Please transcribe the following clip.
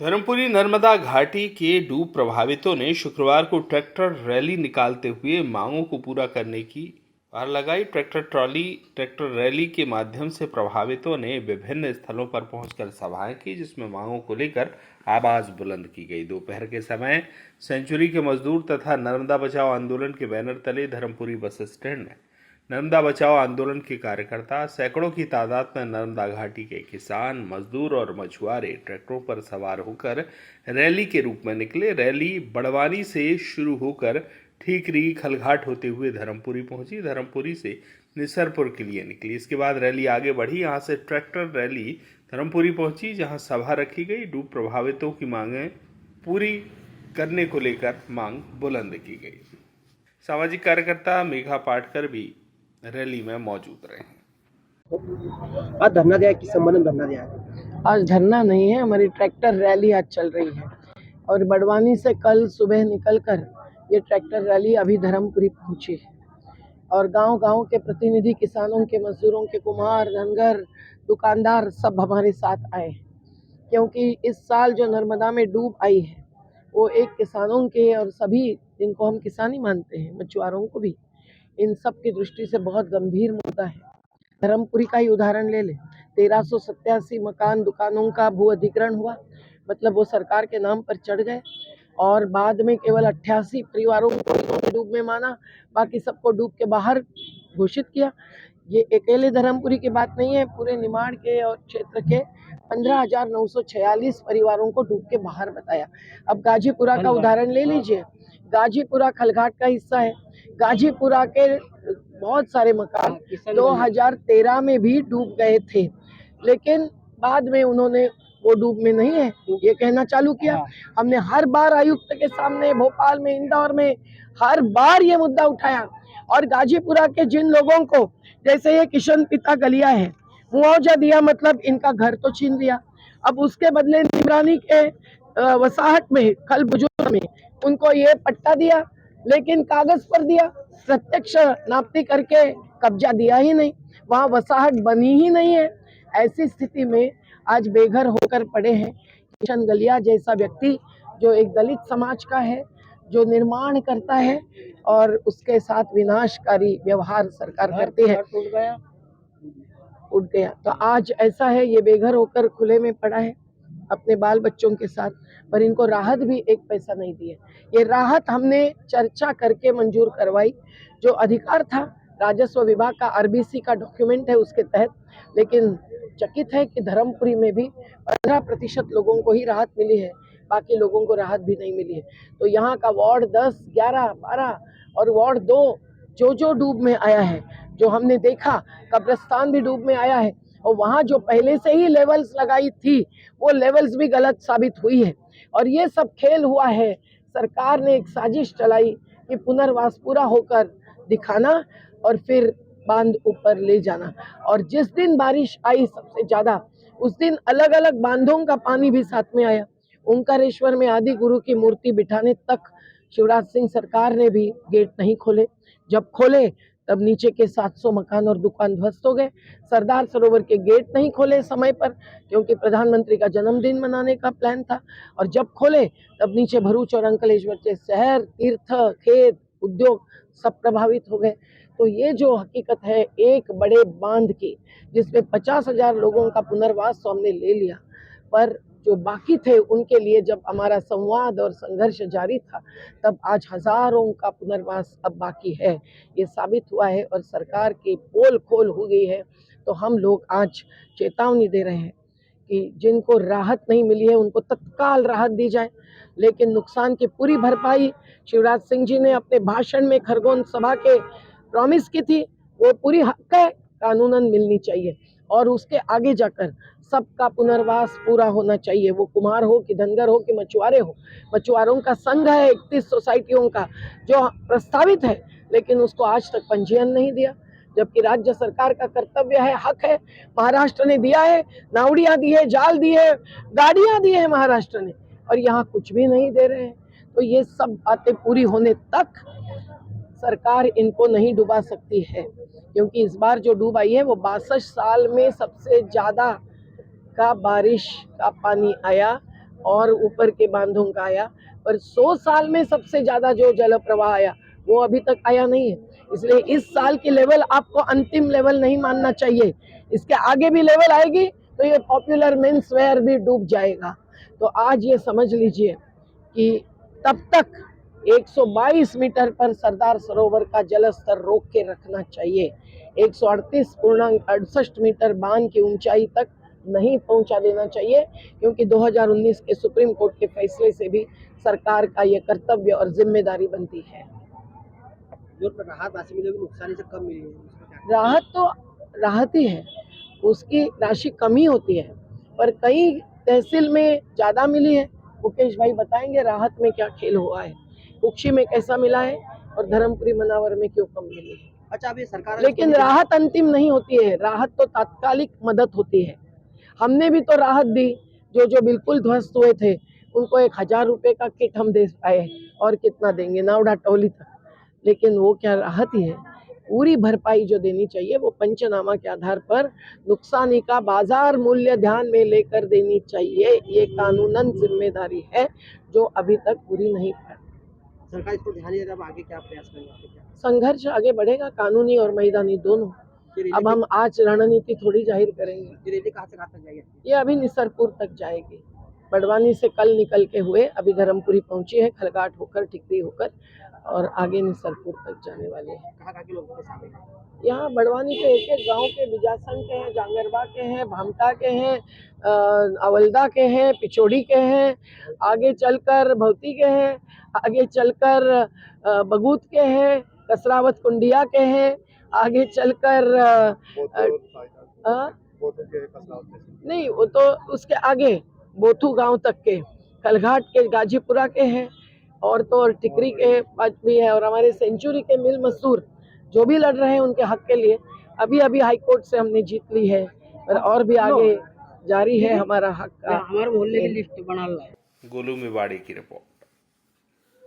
धर्मपुरी नर्मदा घाटी के डूब प्रभावितों ने शुक्रवार को ट्रैक्टर रैली निकालते हुए मांगों को पूरा करने की गुहार लगाई। ट्रैक्टर रैली के माध्यम से प्रभावितों ने विभिन्न स्थलों पर पहुंचकर सभाएं की, जिसमें मांगों को लेकर आवाज बुलंद की गई। दोपहर के समय सेंचुरी के मजदूर तथा नर्मदा बचाओ आंदोलन के बैनर तले धर्मपुरी बस स्टैंड में नर्मदा बचाओ आंदोलन के कार्यकर्ता, सैकड़ों की तादाद में नर्मदा घाटी के किसान, मजदूर और मछुआरे ट्रैक्टरों पर सवार होकर रैली के रूप में निकले। रैली बड़वानी से शुरू होकर ठीकरी खलघाट होते हुए धर्मपुरी पहुंची। धर्मपुरी से निसरपुर के लिए निकली। इसके बाद रैली आगे बढ़ी। यहां से ट्रैक्टर रैली धर्मपुरी पहुंची, जहां सभा रखी गई। डूब प्रभावितों की मांगें पूरी करने को लेकर मांग बुलंद की गई। सामाजिक कार्यकर्ता मेघा पाटकर भी रैली में मौजूद रहे हैं। आज धरना दिया, किस संबंध में धरना दिया है? आज धरना नहीं है, हमारी ट्रैक्टर रैली आज चल रही है और बड़वानी से कल सुबह निकलकर ये ट्रैक्टर रैली अभी धर्मपुरी पहुंची है और गांव-गांव के प्रतिनिधि, किसानों के, मजदूरों के, कुम्हार, धनगर, दुकानदार सब हमारे साथ आए हैं, क्योंकि इस साल जो नर्मदा में डूब आई है वो एक किसानों के और सभी जिनको हम किसान ही मानते हैं, मछुआरों को भी, इन सब की दृष्टि से बहुत गंभीर मुद्दा है। धर्मपुरी का ही उदाहरण ले ले, 1387 मकान, दुकानों का भू अधिग्रहण हुआ, मतलब वो सरकार के नाम पर चढ़ गए और बाद में केवल 88 परिवारों को डूब में माना, बाकी सबको डूब के बाहर घोषित किया। ये अकेले धर्मपुरी की बात नहीं है, पूरे निमाड़ के और क्षेत्र के 15,946 परिवारों को डूब के बाहर बताया। अब गाजीपुरा का उदाहरण ले लीजिए, गाजीपुरा खलघाट का हिस्सा है। गाजीपुरा के बहुत सारे मकान 2013 में भी डूब गए थे, लेकिन बाद में उन्होंने वो डूब में नहीं है ये कहना चालू किया। हमने हर बार आयुक्त के सामने, भोपाल में, इंदौर में, हर बार ये मुद्दा उठाया और गाजीपुरा के जिन लोगों को, जैसे ये किशन पिता गलिया है, मुआवजा दिया, मतलब इनका घर तो छीन लिया, अब उसके बदले निगरानी के वसाहत में, खल बुजुर्ग में उनको ये पट्टा दिया, लेकिन कागज पर दिया, प्रत्यक्ष नापती करके कब्जा दिया ही नहीं, वहाँ वसाहत बनी ही नहीं है। ऐसी स्थिति में आज बेघर होकर पड़े हैं किशन गलिया जैसा व्यक्ति, जो एक दलित समाज का है, जो निर्माण करता है और उसके साथ विनाशकारी व्यवहार सरकार करती है। उठ गया तो आज ऐसा है, ये बेघर होकर खुले में पड़ा है अपने बाल बच्चों के साथ, पर इनको राहत भी एक पैसा नहीं दिए। ये राहत हमने चर्चा करके मंजूर करवाई, जो अधिकार था राजस्व विभाग का, आरबीसी का डॉक्यूमेंट है उसके तहत, लेकिन चकित है कि धर्मपुरी में भी 15% लोगों को ही राहत मिली है, बाकी लोगों को राहत भी नहीं मिली है। तो यहाँ का वार्ड 10, 11, 12 और वार्ड 2 जो डूब में आया है, जो हमने देखा कब्रिस्तान भी डूब में आया है, और वहाँ जो पहले से ही लेवल्स लगाई थी वो लेवल्स भी गलत साबित हुई है। और ये सब खेल हुआ है, सरकार ने एक साजिश चलाई कि पुनर्वास पूरा होकर दिखाना और फिर बांध ऊपर ले जाना। और जिस दिन बारिश आई सबसे ज्यादा, उस दिन अलग अलग बांधों का पानी भी साथ में आया। ओंकारेश्वर में आदि गुरु की मूर्ति बिठाने तक शिवराज सिंह सरकार ने भी गेट नहीं खोले। जब खोले तब नीचे के 700 मकान और दुकान ध्वस्त हो गए। सरदार सरोवर के गेट नहीं खोले समय पर, क्योंकि प्रधानमंत्री का जन्मदिन मनाने का प्लान था, और जब खोले तब नीचे भरूच और अंकलेश्वर के शहर, तीर्थ, खेत, उद्योग सब प्रभावित हो गए। तो ये जो हकीकत है एक बड़े बांध की, जिसमें 50,000 लोगों का पुनर्वास तो हमने ले लिया, पर जो बाकी थे उनके लिए जब हमारा संवाद और संघर्ष जारी था, तब आज हजारों का पुनर्वास अब बाकी है। ये साबित हुआ है और सरकार की पोल खोल हो गई है। तो हम लोग आज चेतावनी दे रहे हैं कि जिनको राहत नहीं मिली है उनको तत्काल राहत दी जाए, लेकिन नुकसान की पूरी भरपाई शिवराज सिंह जी ने अपने भाषण में खरगोन सभा के प्रॉमिस की थी, वो पूरी हक है, कानूनन मिलनी चाहिए। और उसके आगे जाकर सबका पुनर्वास पूरा होना चाहिए, वो कुम्हार हो कि धनगर हो कि मछुआरे हो। मछुआरों का संघ है 31 सोसाइटियों का जो प्रस्तावित है, लेकिन उसको आज तक पंजीयन नहीं दिया, जबकि राज्य सरकार का कर्तव्य है, हक है। महाराष्ट्र ने दिया है, नावड़ियाँ दी है, जाल दी है, गाड़ियाँ दी है महाराष्ट्र ने, और यहाँ कुछ भी नहीं दे रहे हैं। तो ये सब बातें पूरी होने तक सरकार इनको नहीं डुबा सकती है, क्योंकि इस बार जो डूब आई है वो 62 साल में सबसे ज्यादा का बारिश का पानी आया और ऊपर के बांधों का आया, पर 100 साल में सबसे ज्यादा जो जल प्रवाह आया वो अभी तक आया नहीं है। इसलिए इस साल की लेवल आपको अंतिम लेवल नहीं मानना चाहिए। इसके आगे भी लेवल आएगी तो ये पॉपुलर मेंस वेयर भी डूब जाएगा। तो आज ये समझ लीजिए कि तब तक 122 मीटर पर सरदार सरोवर का जल स्तर रोक के रखना चाहिए। 138.68 मीटर बांध की ऊंचाई तक नहीं पहुंचा देना चाहिए, क्योंकि 2019 के सुप्रीम कोर्ट के फैसले से भी सरकार का ये कर्तव्य और जिम्मेदारी बनती है। जो राहत राशि मिलेगी नुकसान से कम मिलेगी, उसका क्या? राहत तो राहत ही है, उसकी राशि कम ही होती है, पर कई तहसील में ज्यादा मिली है। मुकेश भाई बताएंगे राहत में क्या खेल हुआ है, कुक्षी में कैसा मिला है और धर्मपुरी मनावर में क्यों कम मिली है। अच्छा, अभी सरकार लेकिन राहत अंतिम नहीं होती है, राहत तो तात्कालिक मदद होती है। हमने भी तो राहत दी, जो बिल्कुल ध्वस्त हुए थे उनको 1000 रुपए का किट हम दे पाए, और कितना देंगे, नावडा टोली तक। लेकिन वो क्या राहत ही है। पूरी भरपाई जो देनी चाहिए वो पंचनामा के आधार पर नुकसानी का बाजार मूल्य ध्यान में लेकर देनी चाहिए। ये कानूनन जिम्मेदारी है जो अभी तक पूरी नहीं कर। सरकार इस पर ध्यान नहीं दे रहा, अब आगे क्या प्रयास करेंगे? संघर्ष आगे बढ़ेगा, कानूनी और मैदानी दोनों। अब हम आज रणनीति थोड़ी जाहिर करेंगे। ये रैली कहाँ से कहाँ तक जाएगी? ये अभी निसरपुर तक जाएगी। बड़वानी से कल निकल के हुए अभी धर्मपुरी पहुंची है, खलघाट होकर टिकरी होकर, और आगे निसरपुर तक जाने वाले हैं। कहाँ के लोग शामिल हैं? यहाँ बड़वानी के एक एक गांव के, बिजासन के हैं, जांगरबा के हैं, भामटा के हैं, अवलदा के हैं, पिछोड़ी के हैं, आगे चलकर भवती के हैं, आगे चलकर बगूत के हैं, कसरावत कुंडिया के हैं, आगे चलकर नहीं, वो तो उसके आगे बोथू गांव तक के, कलघाट के, गाजीपुरा के हैं, और तो और टिकरी के भी है, और हमारे सेंचुरी के मिल मजदूर जो भी लड़ रहे हैं उनके हक के लिए। अभी अभी हाई कोर्ट से हमने जीत ली है, और भी आगे जारी है हमारा हक का। हमारे मोहल्ले की लिस्ट बना ला है। गोलू मेवाड़ी की रिपोर्ट।